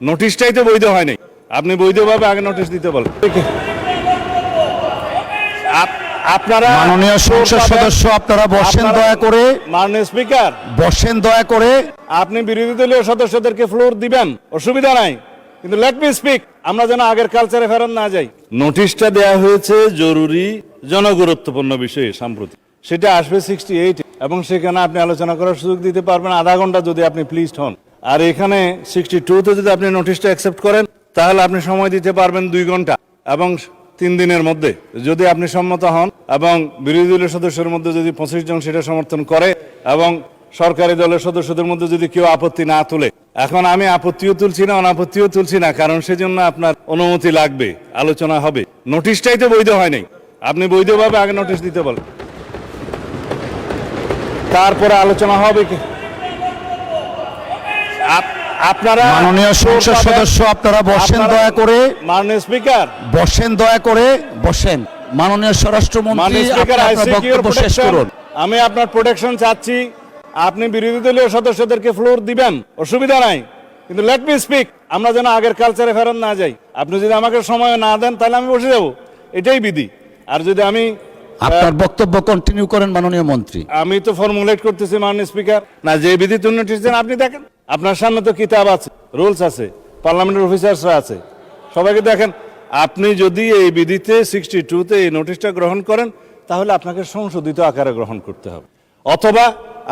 নোটিশটাই তো বৈধ হয়নি। আপনি বৈধভাবে আগে নোটিশ দিতে বলেন। আপনারা মাননীয় সংসদ সদস্য, আপনারা বসেন দয়া করে। মাননীয় স্পিকার বসেন দয়া করে। আপনি বিরোধী দলীয় সদস্যদেরকে ফ্লোর দিবেন, অসুবিধা নাই, কিন্তু লেট মি স্পিক। আমরা যেন আগের কালচারে ফেরত না যাই। নোটিশটা দেয়া হয়েছে জরুরি জনগুরুত্বপূর্ণ বিষয়ে সাম্প্রতিক, সেটা আসবে 68 এবং সেখানে আপনি আলোচনা করার সুযোগ দিতে পারবেন আধা ঘন্টা যদি আপনি প্লিজড হন। আর এখানে 62তে যদি আপনি নোটিশটা অ্যাকসেপ্ট করেন তাহলে আপনি সময় দিতে পারবেন 2 ঘন্টা এবং 3 দিনের মধ্যে যদি আপনি সম্মত হন এবং বিরোধী দলের সদস্যের মধ্যে যদি 25 জন সেটা সমর্থন করে এবং সরকারি দলের সদস্যদের মধ্যে যদি কেউ আপত্তি না তুলে। এখন আমি আপত্তিও তুলছি না, অনাপত্তিও তুলছি না, কারণ সেজন্য আপনার অনুমতি লাগবে, আলোচনা হবে। নোটিশটাই তো বৈধ হয়নি। আপনি বৈধভাবে আগে নোটিশ দিতে বলেন, তারপরে আলোচনা হবে। কি আপনারা মাননীয় সংসদ সদস্য, আপনারা বসেন দয়া করে। মাননীয় স্পিকার বসেন দয়া করে। বসেন। মাননীয় স্বরাষ্ট্রমন্ত্রী, আপনার বক্তব্য শেষ করুন। আমি আপনার প্রোটেকশন চাচ্ছি। আপনি বিরোধী দলীয় সদস্যদেরকে ফ্লোর দিবেন, অসুবিধা নাই, কিন্তু লেট মি স্পিক। আমরা যেন আগের কালচারে ফেরত না যাই। আপনি যদি আমাকে সময় না দেন তাহলে আমি বসে যাব, এটাই বিধি। আর যদি আমি আপনার বক্তব্য কন্টিনিউ করেন মাননীয় মন্ত্রী। আমি তো ফর্মুলেট করতেছি মাননীয় স্পিকার, না যে বিধি তুলে নোটিশ দেন আপনি দেখেন। আপনার সামনে তো কিতাব আছে, রুলস আছে, পার্লামেন্টের অফিসার্সরা আছে, সবাইকে দেখেন। আপনি যদি এই বিধিতে 62তে এই নোটিশটা গ্রহণ করেন তাহলে আপনাকে সংশোধিত আকারে গ্রহণ করতে হবে, অথবা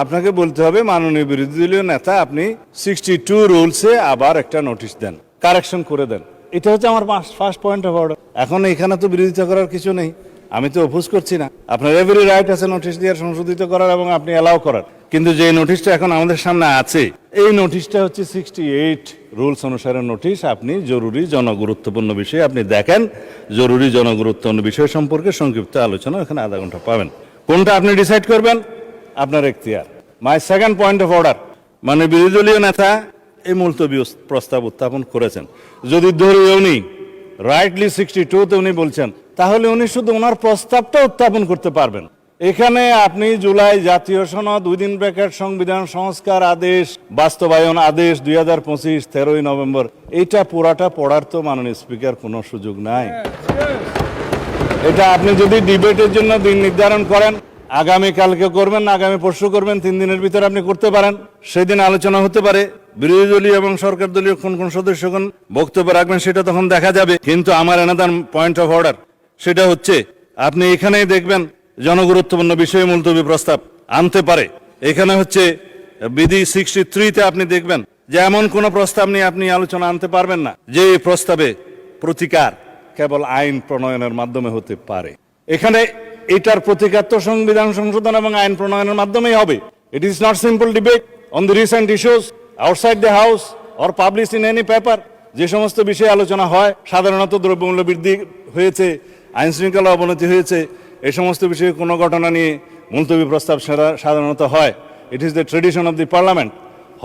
আপনাকে বলতে হবে মাননীয় বিরোধী দলীয় নেতা আপনি 62 রুলসে আবার একটা নোটিশ দেন, কারেকশন করে দেন। এটা হচ্ছে আমার ফার্স্ট পয়েন্ট অফ অর্ডার। এখন এখানে তো বিরোধিতা করার কিছু নেই, আমি তো অপোজ করছি না। আপনার এভরি রাইট আছে নোটিশ দেওয়ার, সংশোধিত করার এবং আপনি অ্যালাউ করার। কিন্তু যে নোটিশটা এখন আমাদের সামনে আছে এই নোটিশটা হচ্ছে 68 রুলস অনুসারে নোটিশ। আপনি জরুরি জনগুরুত্বপূর্ণ বিষয় আপনি দেখেন, জরুরি জনগুরুত্বপূর্ণ বিষয় সম্পর্কে সংক্ষিপ্ত আলোচনা এখানে আধা ঘন্টা পাবেন। কোনটা আপনি ডিসাইড করবেন আপনার এখতিয়ার। My second point of order, মানে বিরোধী দলীয় নেতা এই মুলতবি প্রস্তাব উত্থাপন করেছেন। যদি ধরি উনি রাইটলি 62তে উনি বলছেন, তাহলে উনি শুধু ওনার প্রস্তাবটা উত্থাপন করতে পারবেন। এখানে আপনি জুলাই জাতীয় সনদ, উইদিন ব্র্যাকেট সংবিধান সংস্কার আদেশ, বাস্তবায়ন আদেশ 2025 13ই নভেম্বর, এইটা পুরাটা পড়ার তো মাননীয় স্পিকার কোনো সুযোগ নাই। এটা আপনি যদি ডিবেটের জন্য দিন নির্ধারণ করেন, আগামী কালকে করবেন না আগামী পরশু করবেন, 3 দিনের ভিতরে আপনি করতে পারেন। সেদিন আলোচনা হতে পারে, বিরোধী দলীয় এবং সরকার দলীয় কোন কোন সদস্যগণ বক্তব্য রাখবেন সেটা তখন দেখা যাবে। কিন্তু আমার এনাদার পয়েন্ট অফ অর্ডার সেটা হচ্ছে আপনি এখানেই দেখবেন জনগুরুত্বপূর্ণ বিষয়ে মুলতবি প্রস্তাব আনতে পারে। এখানে হচ্ছে বিধি 63তে আপনি দেখবেন যে এমন কোন প্রস্তাব নিয়ে আপনি আলোচনা আনতে পারবেন না যে প্রস্তাবে প্রতিকার কেবল আইন প্রণয়নের মাধ্যমে হতে পারে। এখানে এটার প্রতিকার তো সংবিধান সংশোধন এবং আইন প্রণয়নের মাধ্যমেই হবে। It is not simple debate on the recent issues outside the house or publish in any paper. যে সমস্ত বিষয়ে আলোচনা হয়, সাধারণত দ্রব্যমূল্য বৃদ্ধি হয়েছে, আইন শৃঙ্খলা অবনতি হয়েছে, এই সমস্ত বিষয়ে কোনো ঘটনা নিয়ে মুলতবি প্রস্তাব সাধারণত হয়। It is the tradition of the parliament.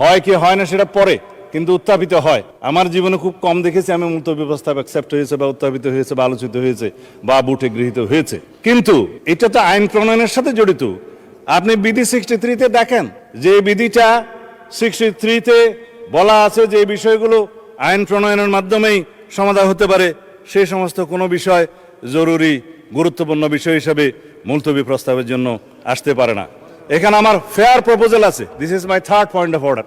হয় কি হয় না সেটা পরে, কিন্তু উত্থাপিত হয়। আমার জীবনে খুব কম দেখেছি আমি মুলতবি প্রস্তাব অ্যাকসেপ্ট হয়েছে বা উত্থাপিত হয়েছে বা আলোচিত হয়েছে বা বুটে গৃহীত হয়েছে। কিন্তু এটা তো আইন প্রণয়নের সাথে জড়িত। আপনি বিধি 63তে দেখেন যে বিধিটা 63তে বলা আছে যে বিষয়গুলো আইন প্রণয়নের মাধ্যমেই সমাধান হতে পারে, সেই সমস্ত কোনো বিষয় জরুরি গুরুত্বপূর্ণ বিষয় হিসেবে মুলতবি প্রস্তাবের জন্য আসতে পারে না। এখানে আমার ফেয়ার প্রপোজাল আছে। This is my third point of order.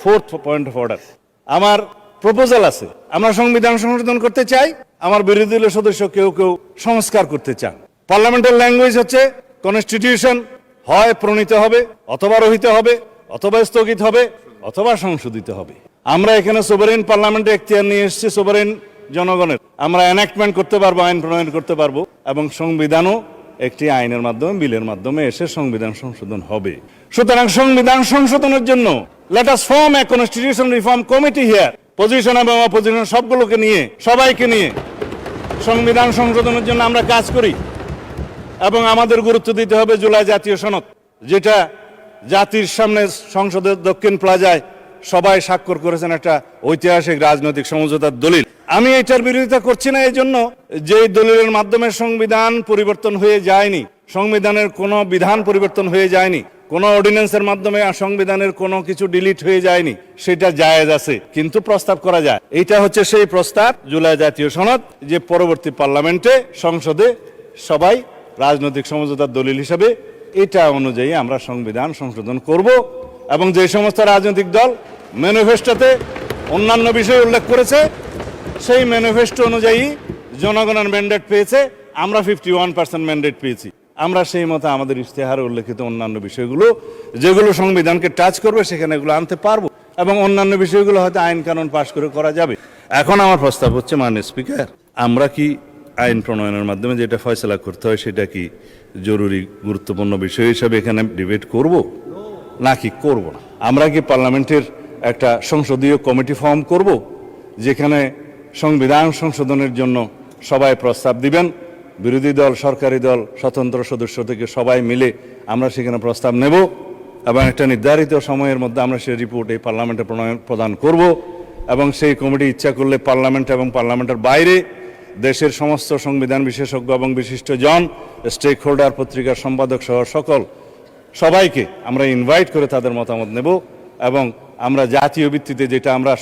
Fourth point of order, আমার প্রপোজাল আছে। আমরা সংবিধান সংশোধন করতে চাই, আমার বিরোধী দলীয় সদস্য কেউ কেউ সংস্কার করতে চান। পার্লামেন্টের ল্যাঙ্গুয়েজ হচ্ছে কনস্টিটিউশন হয় প্রণীত হবে অথবা রহিত হবে অথবা স্থগিত হবে অথবা সংশোধিত হবে। আমরা এখানে সোভারেন পার্লামেন্টে এখতিয়ার নিয়ে এসেছি, সোভারেন জনগণের। আমরা এনাক্টমেন্ট করতে পারবো, আইন প্রণয়ন করতে পারবো, এবং সংবিধানও একটি আইনের মাধ্যমে, বিলের মাধ্যমে এসে সংবিধান সংশোধন হবে। সুতরাং সংবিধান সংশোধনের জন্য let us form a constitution reform committee here. Position এবং অপোজিশন সবগুলোকে নিয়ে, সবাইকে নিয়ে সংবিধান সংশোধনের জন্য আমরা কাজ করি। এবং আমাদের গুরুত্ব দিতে হবে জুলাই জাতীয় সনদ, যেটা জাতির সামনে সংসদের দক্ষিণ প্লাজায় সবাই স্বাক্ষর করেছেন, একটা ঐতিহাসিক রাজনৈতিক সমঝোতার দলিল। আমি এটার বিরোধিতা করছি না এই জন্য যে দলিলের মাধ্যমে সংবিধান পরিবর্তন হয়ে যায়নি, সংবিধানের কোনো বিধান পরিবর্তন হয়ে যায়নি। কোনো অর্ডিন্যান্সের মাধ্যমে সংবিধানের কোনো কিছু ডিলিট হয়ে যায়নি, সেটা জায়েজ আছে, কিন্তু প্রস্তাব করা যায়। এইটা হচ্ছে সেই প্রস্তাব জুলাই জাতীয় সনদ, যে পরবর্তী পার্লামেন্টে সংসদে সবাই রাজনৈতিক সমঝোতার দলিল হিসেবে এটা অনুযায়ী আমরা সংবিধান সংশোধন করব। এবং যে সমস্ত রাজনৈতিক দল ম্যানিফেস্টোতে অন্যান্য বিষয় উল্লেখ করেছে, সেই ম্যানিফেস্টো অনুযায়ী জনগণের ম্যান্ডেট পেয়েছে, আমরা 51% ম্যান্ডেট পেয়েছি। আমরা সেই মতো আমাদের ইশতেহারে উল্লেখিত অন্যান্য বিষয়গুলো যেগুলো সংবিধানকে টাচ করবে সেখানে এগুলো আনতে পারবো, এবং অন্যান্য বিষয়গুলো হয়তো আইন কানুন পাশ করে করা যাবে। এখন আমার প্রস্তাব হচ্ছে, মাননীয় স্পিকার, আমরা কি আইন প্রণয়নের মাধ্যমে যেটা ফয়সলা করতে হয় সেটা কি জরুরি গুরুত্বপূর্ণ বিষয় হিসাবে এখানে ডিবেট করব নাকি করব না? আমরা কি পার্লামেন্টের একটা সংসদীয় কমিটি ফর্ম করব, যেখানে সংবিধান সংশোধনের জন্য সবাই প্রস্তাব দিবেন, বিরোধী দল, সরকারি দল, স্বতন্ত্র সদস্য থেকে সবাই মিলে আমরা সেখানে প্রস্তাব নেব, এবং একটা নির্ধারিত সময়ের মধ্যে আমরা সেই রিপোর্ট এই পার্লামেন্টে প্রদান করব। এবং সেই কমিটি ইচ্ছা করলে পার্লামেন্ট এবং পার্লামেন্টের বাইরে দেশের সমস্ত সংবিধান বিশেষজ্ঞ এবং বিশিষ্ট জন, স্টেক হোল্ডার, পত্রিকার সম্পাদক সহ সবাইকে আমরা ইনভাইট করে তাদের মতামত নেব। এবং আমরা জাতীয় ভিত্তিতে যেটা আমরা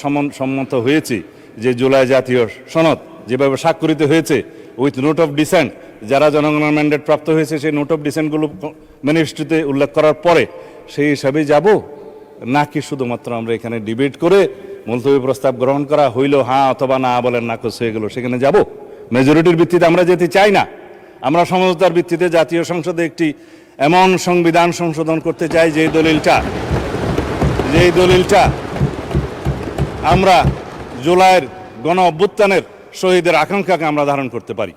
সম্মত হয়েছি, যে জুলাই জাতীয় সনদ যেভাবে স্বাক্ষরিত হয়েছে উইথ নোট অফ ডিসেন্ট, যারা জনগণের ম্যান্ডেট প্রাপ্ত হয়েছে সেই নোট অফ ডিসেন্টগুলো ম্যানিফেস্টোতে উল্লেখ করার পরে সেই হিসাবেই যাব, নাকি শুধুমাত্র আমরা এখানে ডিবেট করে মুলতবি প্রস্তাব গ্রহণ করা হইল, হ্যাঁ অথবা না বলেন নাকচ হয়ে গেল, সেখানে যাব? মেজরিটির ভিত্তিতে আমরা যেতে চাই না। আমরা সমঝোতার ভিত্তিতে জাতীয় সংসদে একটি এমন সংবিধান সংশোধন করতে চাই যেই দলিলটা আমরা জুলাইয়ের গণ অভ্যুত্থানের শহীদের আকাঙ্ক্ষাকে আমরা ধারণ করতে পারি।